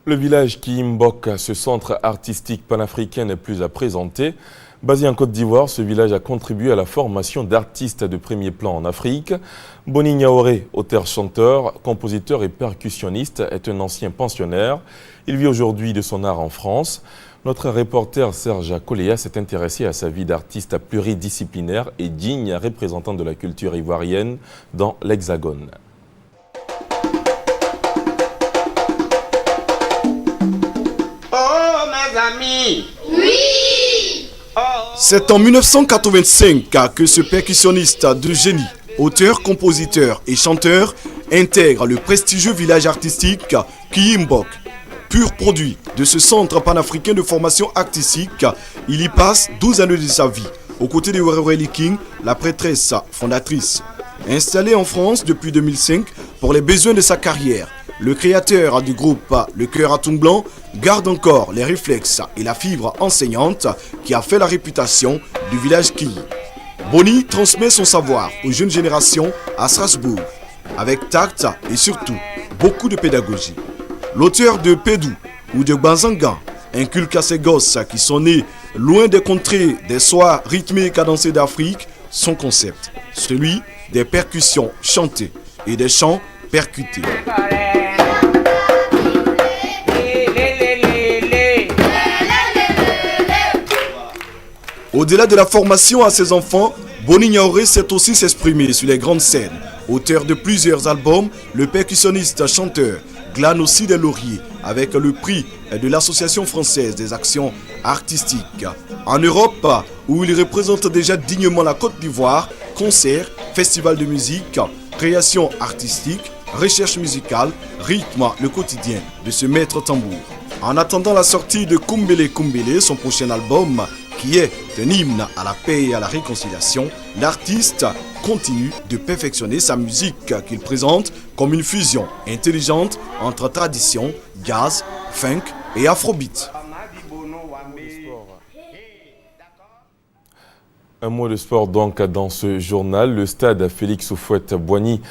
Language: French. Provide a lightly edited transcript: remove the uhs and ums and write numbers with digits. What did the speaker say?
Le village Kiimbok, ce centre artistique panafricain n'est plus à présenter. Basé en Côte d'Ivoire, ce village a contribué à la formation d'artistes de premier plan en Afrique. Boni Niaoré, auteur-chanteur, compositeur et percussionniste, est un ancien pensionnaire. Il vit aujourd'hui de son art en France. Notre reporter Serge Koléa s'est intéressé à sa vie d'artiste pluridisciplinaire et digne représentant de la culture ivoirienne dans l'Hexagone. Oh, mes amis! Oui! C'est en 1985 que ce percussionniste de génie, auteur, compositeur et chanteur, intègre le prestigieux village artistique Kiimbok. Pur produit de ce centre panafricain de formation artistique, il y passe 12 années de sa vie, aux côtés de Wereweli King, la prêtresse fondatrice. Installé en France depuis 2005 pour les besoins de sa carrière, le créateur du groupe Le Cœur à Toung Blanc garde encore les réflexes et la fibre enseignante qui a fait la réputation du village Ki. Boni transmet son savoir aux jeunes générations à Strasbourg, avec tact et surtout beaucoup de pédagogie. L'auteur de Pédou ou de Banzanga inculque à ses gosses qui sont nés loin des contrées des soirs rythmés et cadencés d'Afrique son concept, celui des percussions chantées et des chants percutés. Au-delà de la formation à ses enfants, Boni Niaoré sait aussi s'exprimer sur les grandes scènes. Auteur de plusieurs albums, le percussionniste chanteur glane aussi des lauriers avec le prix de l'Association française des actions artistiques. En Europe, où il représente déjà dignement la Côte d'Ivoire, concerts, festivals de musique, création artistique, recherche musicale, rythme le quotidien de ce maître tambour. En attendant la sortie de Kumbele Kumbele, son prochain album, qui est un hymne à la paix et à la réconciliation, l'artiste continue de perfectionner sa musique qu'il présente comme une fusion intelligente entre tradition, jazz, funk et afrobeat. Un mot de sport donc dans ce journal. Le stade Félix Houphouët-Boigny